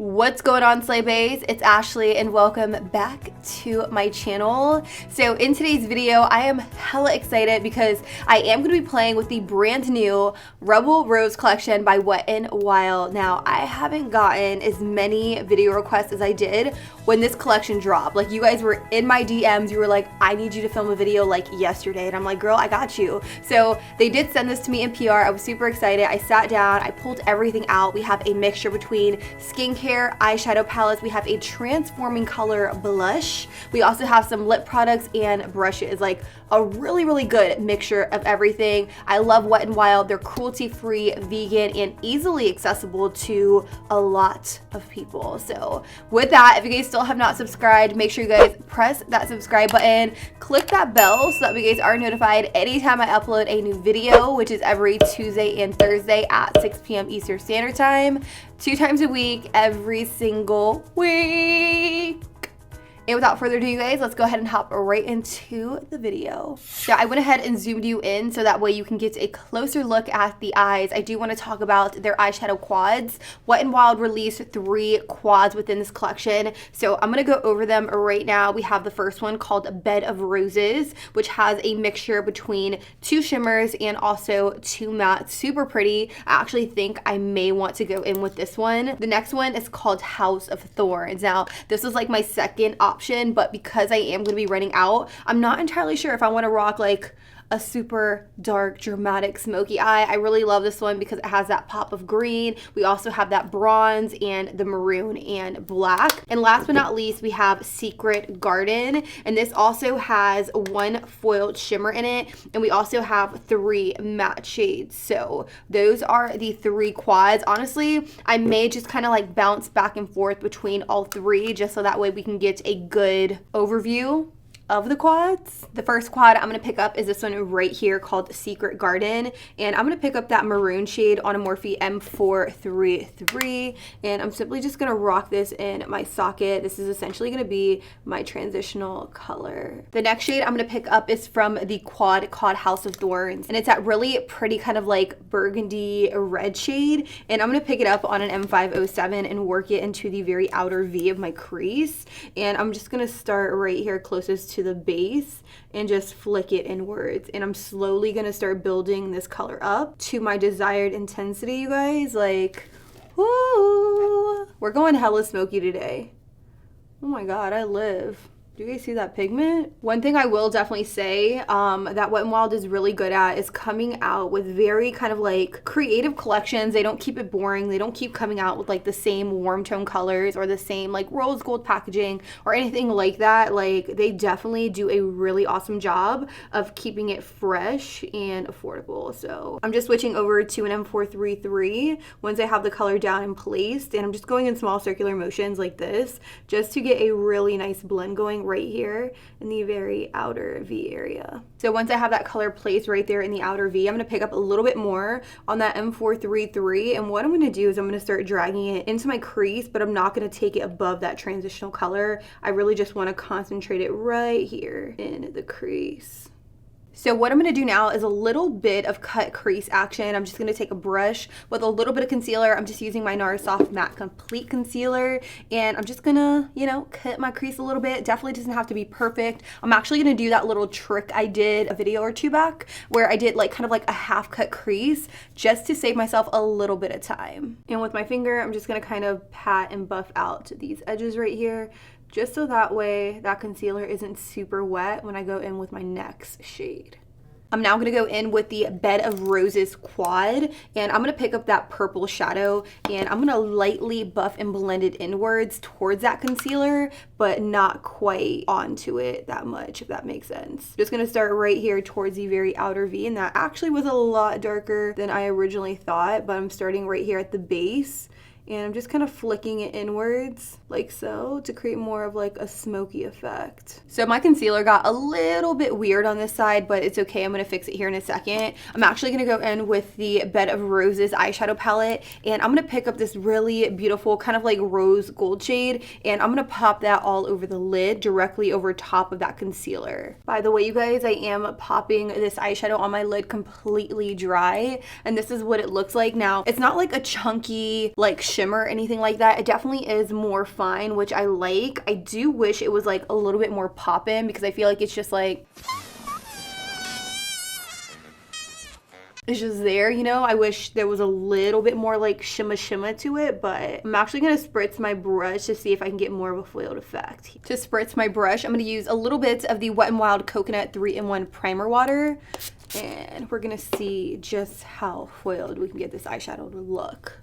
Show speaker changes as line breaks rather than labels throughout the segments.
What's going on, Slay Baes? It's Ashley and welcome back to my channel. So in today's video, I am hella excited because I am going to be playing with the brand new Rebel Rose collection by Wet n Wild. Now, I haven't gotten as many video requests as I did when this collection dropped. Like, you guys were in my DMs, you were like, I need you to film a video like yesterday. And I'm like, girl, I got you. So they did send this to me in PR. I was super excited. I sat down, I pulled everything out. We have a mixture between skincare, eyeshadow palettes. We have a transforming color blush. We also have some lip products and brushes, like a really good mixture of everything. I love Wet n Wild. They're cruelty-free, vegan, and easily accessible to a lot of people. So with that, if you guys still have not subscribed, make sure you guys press that subscribe button, click that bell so that you guys are notified anytime I upload a new video, which is every Tuesday and Thursday at 6 p.m. Eastern Standard Time, 2 times a week, every single week. And without further ado, you guys, let's go ahead and hop right into the video. So I went ahead and zoomed you in so that way you can get a closer look at the eyes. I do want to talk about their eyeshadow quads. Wet n Wild released 3 quads within this collection. So I'm going to go over them right now. We have the first one called Bed of Roses, which has a mixture between 2 shimmers and also 2 mattes. Super pretty. I actually think I may want to go in with this one. The next one is called House of Thorns. Now, this was like my second option, but because I am going to be running out, I'm not entirely sure if I want to rock like a super dark, dramatic, smoky eye. I really love this one because it has that pop of green. We also have that bronze and the maroon and black. And last but not least, we have Secret Garden. And this also has 1 foiled shimmer in it. And we also have 3 matte shades. So those are the 3 quads. Honestly, I may just kind of like bounce back and forth between all 3 just so that way we can get a good overview of the quads. The first quad I'm gonna pick up is this one right here called Secret Garden, and I'm gonna pick up that maroon shade on a Morphe M433, and I'm simply just gonna rock this in my socket. This is essentially gonna be my transitional color. The next shade I'm gonna pick up is from the quad called House of Thorns, and it's that really pretty kind of like burgundy red shade, and I'm gonna pick it up on an M507 and work it into the very outer V of my crease, and I'm just gonna start right here closest to the base and just flick it inwards, and I'm slowly gonna start building this color up to my desired intensity, you guys. Like, woo, we're going hella smoky today. Oh my god, I live. Do you guys see that pigment? One thing I will definitely say that Wet n Wild is really good at is coming out with very kind of like creative collections. They don't keep it boring. They don't keep coming out with like the same warm tone colors or the same like rose gold packaging or anything like that. Like, they definitely do a really awesome job of keeping it fresh and affordable. So I'm just switching over to an M433 once I have the color down and placed, and I'm just going in small circular motions like this just to get a really nice blend going right here in the very outer V area. So once I have that color placed right there in the outer V, I'm going to pick up a little bit more on that M433, and what I'm going to do is I'm going to start dragging it into my crease, but I'm not going to take it above that transitional color. I really just want to concentrate it right here in the crease. So what I'm going to do now is a little bit of cut crease action. I'm just going to take a brush with a little bit of concealer. I'm just using my NARS Soft Matte Complete Concealer, and I'm just going to, you know, cut my crease a little bit. Definitely doesn't have to be perfect. I'm actually going to do that little trick I did a video or 2 back where I did like kind of like a half cut crease just to save myself a little bit of time. And with my finger, I'm just going to kind of pat and buff out these edges right here, just so that way that concealer isn't super wet when I go in with my next shade. I'm now going to go in with the Bed of Roses quad, and I'm going to pick up that purple shadow, and I'm going to lightly buff and blend it inwards towards that concealer, but not quite onto it that much, if that makes sense. Just going to start right here towards the very outer V, and that actually was a lot darker than I originally thought, but I'm starting right here at the base. And I'm just kind of flicking it inwards like so to create more of like a smoky effect. So my concealer got a little bit weird on this side, but it's okay. I'm going to fix it here in a second. I'm actually going to go in with the Bed of Roses eyeshadow palette, and I'm going to pick up this really beautiful kind of like rose gold shade, and I'm going to pop that all over the lid directly over top of that concealer. By the way, you guys, I am popping this eyeshadow on my lid completely dry, and this is what it looks like. Now, it's not like a chunky like shimmer or anything like that. It definitely is more fine, which I like. I do wish it was like a little bit more pop-in because I feel like it's just like, it's just there, you know? I wish there was a little bit more like shimmer to it, but I'm actually gonna spritz my brush to see if I can get more of a foiled effect. To spritz my brush, I'm gonna use a little bit of the Wet n Wild Coconut 3-in-1 Primer Water, and we're gonna see just how foiled we can get this eyeshadow to look.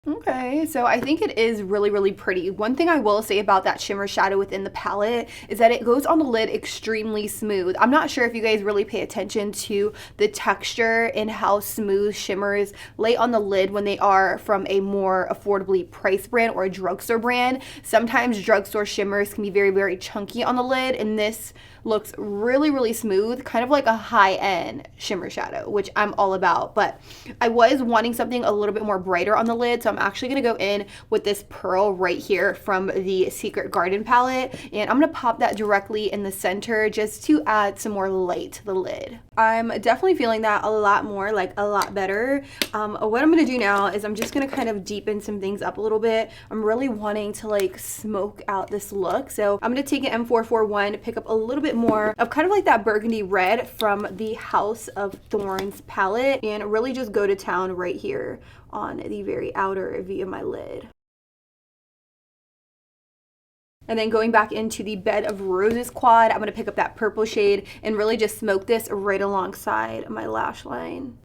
Okay, so I think it is really, really pretty. One thing I will say about that shimmer shadow within the palette is that it goes on the lid extremely smooth. I'm not sure if you guys really pay attention to the texture and how smooth shimmers lay on the lid when they are from a more affordably priced brand or a drugstore brand. Sometimes drugstore shimmers can be very, very chunky on the lid, and this looks really, really smooth, kind of like a high-end shimmer shadow, which I'm all about. But I was wanting something a little bit more brighter on the lid, so I'm actually gonna go in with this pearl right here from the Secret Garden palette, and I'm gonna pop that directly in the center just to add some more light to the lid. I'm definitely feeling that a lot more, like a lot better. What I'm gonna do now is I'm just gonna kind of deepen some things up a little bit. I'm really wanting to like smoke out this look, so I'm gonna take an M441, pick up a little bit more of kind of like that burgundy red from the House of Thorns palette, and really just go to town right here on the very outer V of my lid. And then going back into the Bed of Roses quad, I'm going to pick up that purple shade and really just smoke this right alongside my lash line.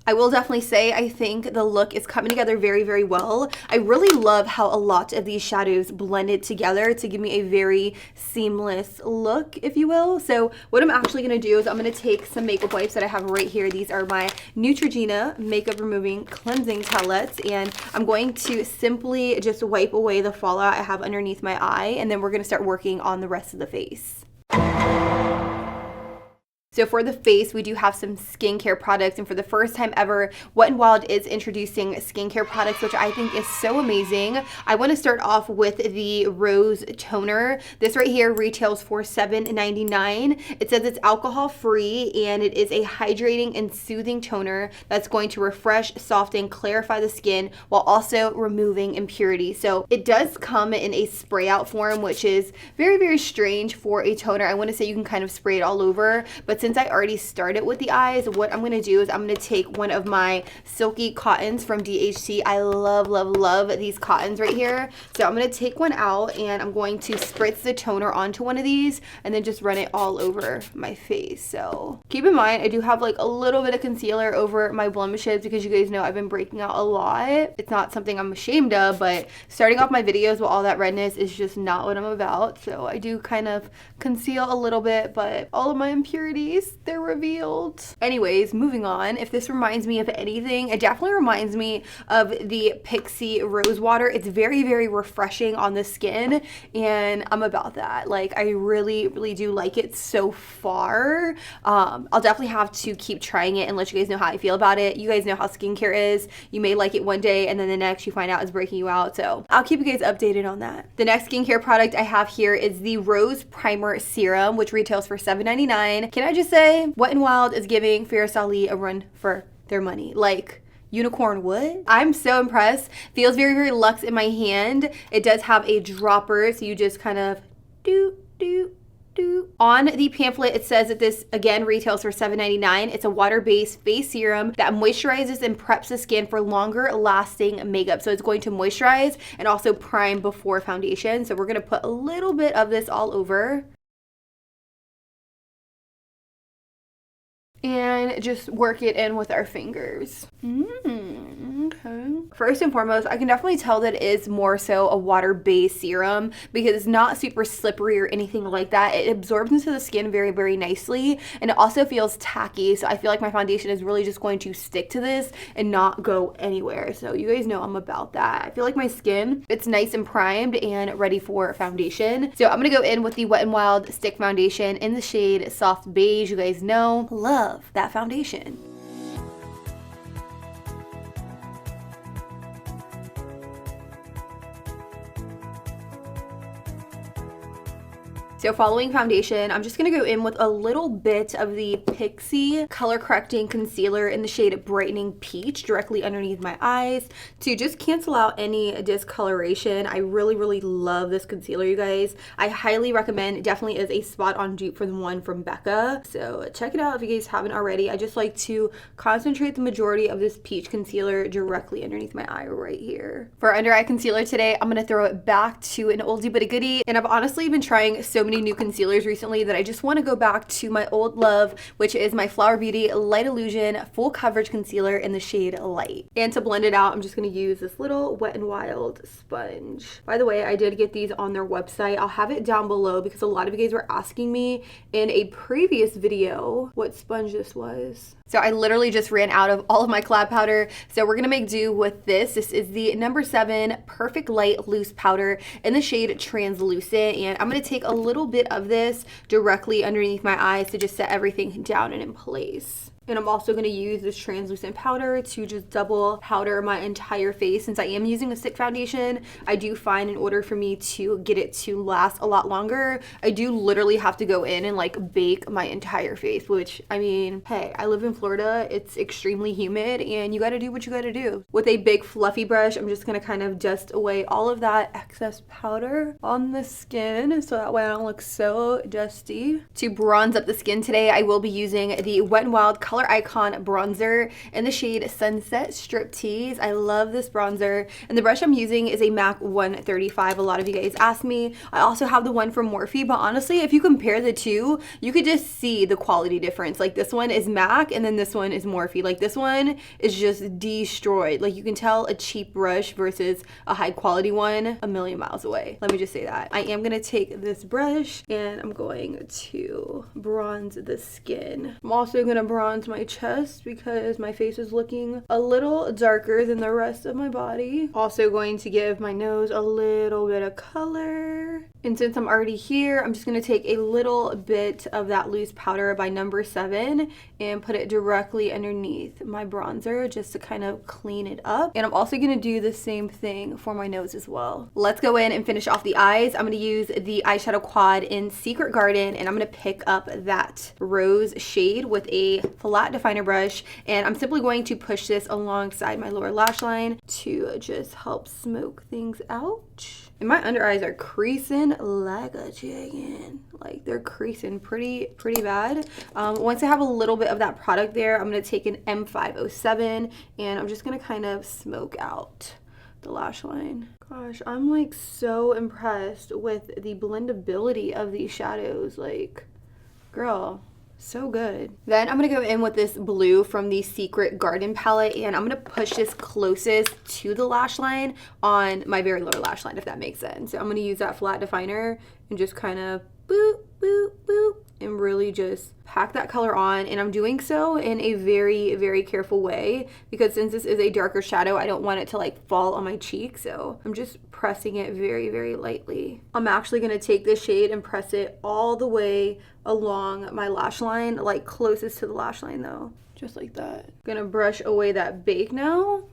I will definitely say I think the look is coming together very, very well. I really love how a lot of these shadows blended together to give me a very seamless look, if you will. So what I'm actually going to do is I'm going to take some makeup wipes that I have right here. These are my Neutrogena Makeup Removing Cleansing Towelettes, and I'm going to simply just wipe away the fallout I have underneath my eye, and then we're going to start working on the rest of the face. So for the face, we do have some skincare products, and for the first time ever, Wet n Wild is introducing skincare products, which I think is so amazing. I want to start off with the Rose Toner. This right here retails for $7.99. It says it's alcohol-free, and it is a hydrating and soothing toner that's going to refresh, soften, clarify the skin while also removing impurities. So it does come in a spray out form, which is very, very strange for a toner. I want to say you can kind of spray it all over, but since I already started with the eyes, what I'm going to do is I'm going to take one of my silky cottons from DHC. I love, love, love these cottons right here. So I'm going to take one out, and I'm going to spritz the toner onto one of these and then just run it all over my face. So keep in mind, I do have like a little bit of concealer over my blemishes because you guys know I've been breaking out a lot. It's not something I'm ashamed of, but starting off my videos with all that redness is just not what I'm about. So I do kind of conceal a little bit, but all of my impurities, they're revealed. Anyways, moving on. If this reminds me of anything, it definitely reminds me of the Pixi Rose Water. It's very, very refreshing on the skin, and I'm about that. Like, I really, really do like it so far. I'll definitely have to keep trying it and let you guys know how I feel about it. You guys know how skincare is. You may like it one day, and then the next you find out it's breaking you out. So I'll keep you guys updated on that. The next skincare product I have here is the Rose Primer Serum, which retails for $7.99. Can I just say, Wet n Wild is giving Fairosali a run for their money. Like, unicorn wood. I'm so impressed. Feels very, very luxe in my hand. It does have a dropper, so you just kind of do. On the pamphlet, it says that this, again, retails for $7.99. It's a water-based face serum that moisturizes and preps the skin for longer lasting makeup. So it's going to moisturize and also prime before foundation. So we're going to put a little bit of this all over and just work it in with our fingers. Okay. First and foremost, I can definitely tell that it is more so a water-based serum because it's not super slippery or anything like that. It absorbs into the skin very, very nicely, and it also feels tacky, so I feel like my foundation is really just going to stick to this and not go anywhere. So you guys know I'm about that. I feel like my skin, it's nice and primed and ready for foundation. So I'm gonna go in with the Wet n Wild Stick Foundation in the shade Soft Beige. You guys know, love that foundation. So So following foundation, I'm just gonna go in with a little bit of the Pixie Color Correcting Concealer in the shade Brightening Peach directly underneath my eyes to just cancel out any discoloration. I really love this concealer, you guys. I highly recommend. It definitely is a spot on dupe for the one from Becca. So check it out if you guys haven't already. I just like to concentrate the majority of this peach concealer directly underneath my eye right here. For under eye concealer today, I'm gonna throw it back to an oldie but a goodie. And I've honestly been trying so many new concealers recently that I just want to go back to my old love, which is my Flower Beauty Light Illusion Full Coverage Concealer in the shade Light. And to blend it out, I'm just gonna use this little Wet n Wild sponge. By the way, I did get these on their website. I'll have it down below because a lot of you guys were asking me in a previous video what sponge this was. So I literally just ran out of all of my collab powder. So we're gonna make do with this. This is the number 7 Perfect Light Loose Powder in the shade Translucent. And I'm gonna take a little bit of this directly underneath my eyes to just set everything down and in place. And I'm also going to use this translucent powder to just double powder my entire face. Since I am using a stick foundation, I do find in order for me to get it to last a lot longer, I do literally have to go in and like bake my entire face, which, I mean, hey, I live in Florida. It's extremely humid and you got to do what you got to do. With a big fluffy brush, I'm just going to kind of dust away all of that excess powder on the skin so that way I don't look so dusty. To bronze up the skin today, I will be using the Wet n Wild Color Icon bronzer in the shade Sunset Striptease. I love this bronzer, and the brush I'm using is a MAC 135. A lot of you guys asked me. I also have the one from Morphe, but honestly, if you compare the two, you could just see the quality difference. Like this one is MAC, and then this one is Morphe. Like this one is just destroyed. Like you can tell a cheap brush versus a high quality one a million miles away. Let me just say that. I am gonna take this brush and I'm going to bronze the skin. I'm also gonna bronze my chest because my face is looking a little darker than the rest of my body. Also going to give my nose a little bit of color. And since I'm already here, I'm just going to take a little bit of that loose powder by number 7 and put it directly underneath my bronzer just to kind of clean it up. And I'm also going to do the same thing for my nose as well. Let's go in and finish off the eyes. I'm going to use the eyeshadow quad in Secret Garden, and I'm going to pick up that rose shade with a flat definer brush, and I'm simply going to push this alongside my lower lash line to just help smoke things out. And my under eyes are creasing like a chicken. Like they're creasing pretty bad. Once I have a little bit of that product there, I'm gonna take an M507 and I'm just gonna kind of smoke out the lash line. Gosh, I'm like so impressed with the blendability of these shadows. Like, girl, so good. Then I'm gonna go in with this blue from the Secret Garden palette, and I'm gonna push this closest to the lash line on my very lower lash line, if that makes sense. So I'm gonna use that flat definer and just kind of boop, boop, boop, and really just pack that color on. And I'm doing so in a very careful way because since this is a darker shadow, I don't want it to like fall on my cheek. So I'm just pressing it very lightly. I'm actually gonna take this shade and press it all the way along my lash line, like closest to the lash line though, just like that. Gonna brush away that bake now.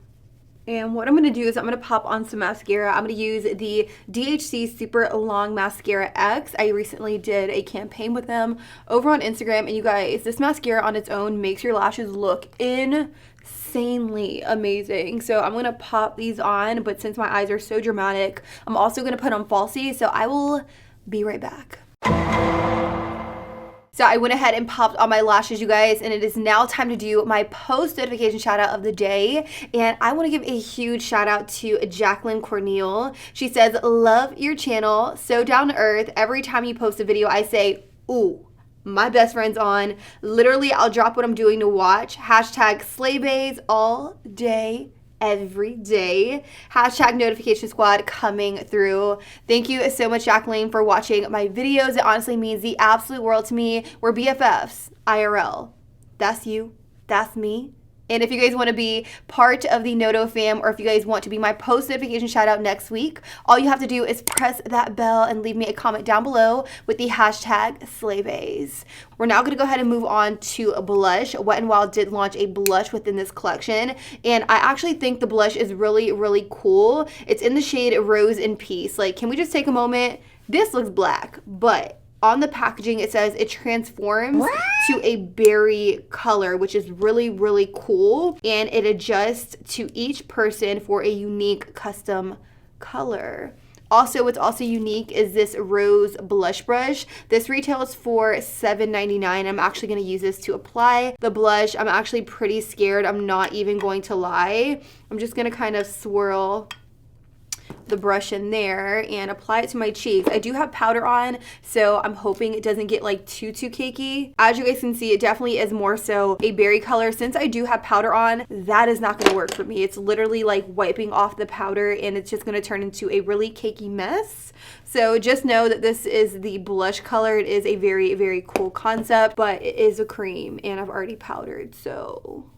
And what I'm going to do is I'm going to pop on some mascara. I'm going to use the DHC Super Long Mascara X. I recently did a campaign with them over on Instagram. And you guys, this mascara on its own makes your lashes look insanely amazing. So I'm going to pop these on. But since my eyes are so dramatic, I'm also going to put on falsies. So I will be right back. So I went ahead and popped on my lashes, you guys, and it is now time to do my post notification shout out of the day. And I want to give a huge shout out to Jacqueline Corneal. She says, love your channel, so down to earth. Every time you post a video, I say, ooh, my best friend's on. Literally, I'll drop what I'm doing to watch. Hashtag Slaybays all day, every day. Hashtag notification squad coming through. Thank you so much, Jacqueline, for watching my videos. It honestly means the absolute world to me. We're BFFs, IRL. That's you, that's me. And if you guys want to be part of the Noto fam, or if you guys want to be my post notification shout out next week, all you have to do is press that bell and leave me a comment down below with the hashtag Slaybays. We're now going to go ahead and move on to a blush. Wet n Wild did launch a blush within this collection, and I actually think the blush is really cool. It's in the shade Rose in Peace. Like, can we just take a moment? This looks black, but On the packaging, it says it transforms to a berry color, which is really, really cool. And it adjusts to each person for a unique custom color. Also, what's also unique is this rose blush brush. This retails for $7.99. I'm actually going to use this to apply the blush. I'm actually pretty scared. I'm not even going to lie. I'm just going to kind of swirl the brush in there and apply it to my cheeks. I do have powder on, so I'm hoping it doesn't get like too cakey. As you guys can see, it definitely is more so a berry color. Since I do have powder on, that is not going to work for me. It's literally like wiping off the powder and it's just going to turn into a really cakey mess. So just know that this is the blush color. It is a very, very cool concept, but it is a cream and I've already powdered, so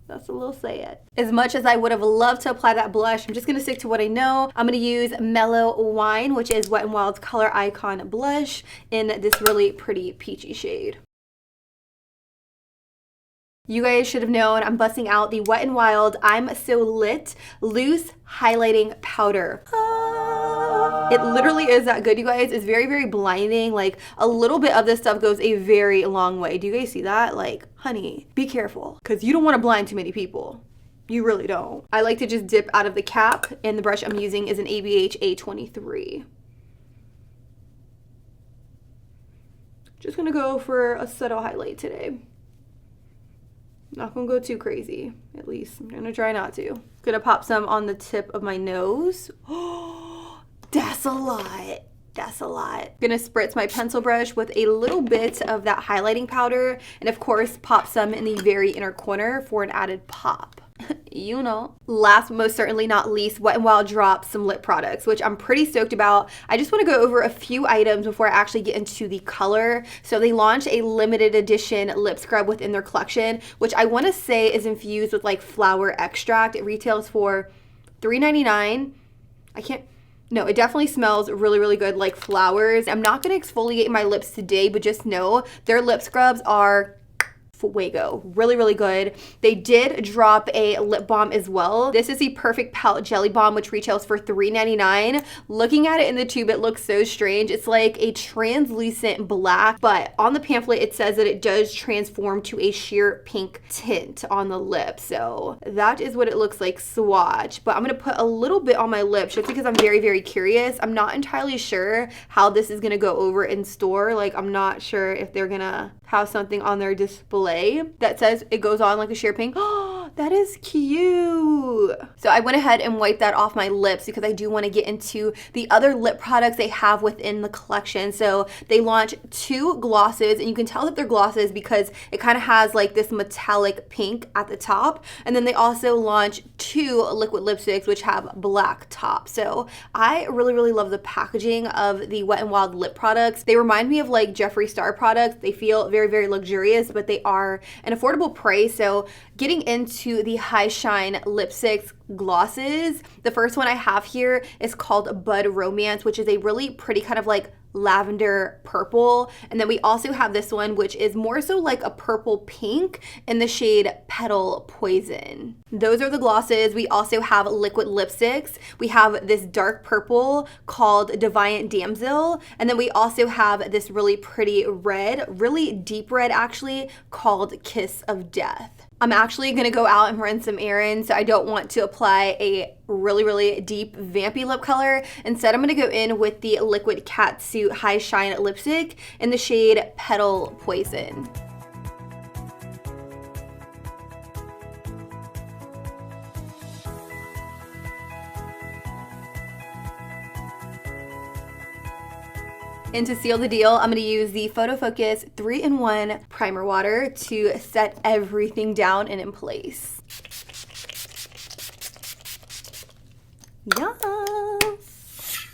that's a little sad. As much as I would have loved to apply that blush, I'm just going to stick to what I know. I'm going to use Mellow Wine, which is Wet n Wild's Color Icon blush in this really pretty peachy shade. You guys should have known I'm busting out the Wet n Wild I'm So Lit Loose Highlighting Powder. It literally is that good, you guys. It's very, very blinding. Like, a little bit of this stuff goes a very long way. Do you guys see that? Like, honey, be careful, because you don't want to blind too many people. You really don't. I like to just dip out of the cap, and the brush I'm using is an ABH A23. Just gonna go for a subtle highlight today. Not gonna go too crazy, at least. I'm gonna try not to. Gonna pop some on the tip of my nose. Oh, that's a lot. That's a lot. Gonna spritz my pencil brush with a little bit of that highlighting powder, and of course pop some in the very inner corner for an added pop. You know. Last but most certainly not least, Wet n Wild dropped some lip products, which I'm pretty stoked about. I just want to go over a few items before I actually get into the color. So they launched a limited edition lip scrub within their collection, which I want to say is infused with like flower extract. It retails for $3.99. No, it definitely smells really, really good, like flowers. I'm not going to exfoliate my lips today, but just know their lip scrubs are fuego. Really, really good. They did drop a lip balm as well. This is the Perfect Palette Jelly Balm, which retails for $3.99. Looking at it in the tube, it looks so strange. It's like a translucent black, but on the pamphlet, it says that it does transform to a sheer pink tint on the lip. So that is what it looks like swatch, but I'm going to put a little bit on my lips just because I'm very, very curious. I'm not entirely sure how this is going to go over in store. Like, I'm not sure if they're going to have something on their display that says it goes on like a sheer pink. Oh, that is cute. So I went ahead and wiped that off my lips because I do want to get into the other lip products they have within the collection. So they launched 2 glosses, and you can tell that they're glosses because it kind of has like this metallic pink at the top. And then they also launched 2 liquid lipsticks which have black tops. So I really, really love the packaging of the Wet n Wild lip products. They remind me of like Jeffree Star products. They feel very, very luxurious, but they are an affordable price. So getting into the High Shine lipsticks glosses, the first one I have here is called Bud Romance, which is a really pretty kind of like lavender purple. And then we also have this one, which is more so like a purple pink in the shade Petal Poison. Those are the glosses. We also have liquid lipsticks. We have this dark purple called Defiant Damsel. And then we also have this really pretty red, really deep red actually, called Kiss of Death. I'm actually gonna go out and run some errands, so I don't want to apply a really, really deep vampy lip color. Instead, I'm gonna go in with the Liquid Catsuit High Shine lipstick in the shade Petal Poison. And to seal the deal, I'm going to use the Photo Focus 3-in-1 Primer Water to set everything down and in place. Yes!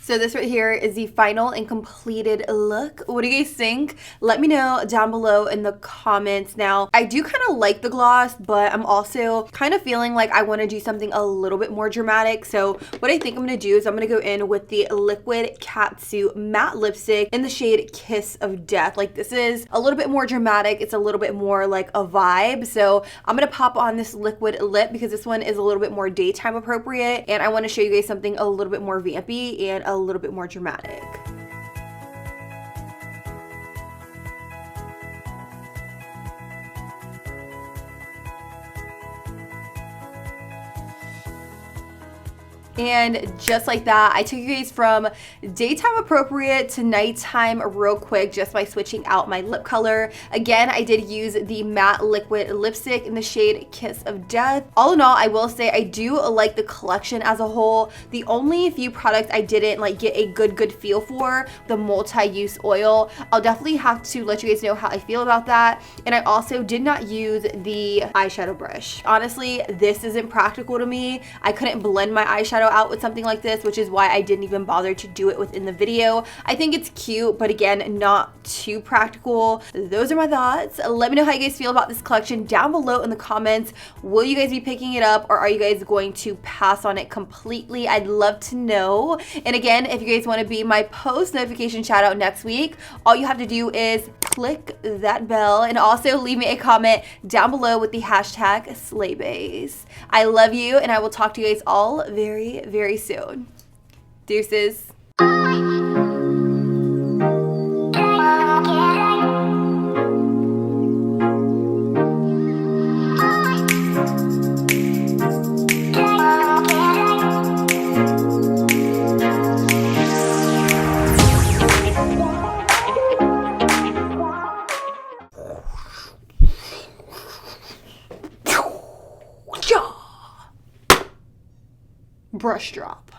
So this right here is the final and completed look. What do you guys think? Let me know down below in the comments. Now, I do kind of like the gloss, but I'm also kind of feeling like I want to do something a little bit more dramatic. So what I think I'm going to do is I'm going to go in with the Liquid Catsuit Matte Lipstick in the shade Kiss of Death. Like, this is a little bit more dramatic. It's a little bit more like a vibe. So I'm going to pop on this liquid lip because this one is a little bit more daytime appropriate. And I want to show you guys something a little bit more vampy and a little bit more dramatic. And just like that, I took you guys from daytime appropriate to nighttime real quick just by switching out my lip color. Again, I did use the matte liquid lipstick in the shade Kiss of Death. All in all, I will say I do like the collection as a whole. The only few products I didn't like get a good feel for, the multi-use oil. I'll definitely have to let you guys know how I feel about that. And I also did not use the eyeshadow brush. Honestly, this isn't practical to me. I couldn't blend my eyeshadow out with something like this, which is why I didn't even bother to do it within the video. I think it's cute, but again, not too practical. Those are my thoughts. Let me know how you guys feel about this collection down below in the comments. Will you guys be picking it up, or are you guys going to pass on it completely? I'd love to know. And again, if you guys want to be my post notification shout out next week, all you have to do is click that bell and also leave me a comment down below with the hashtag SlayBays. I love you, and I will talk to you guys all very soon. Deuces. Brush drop.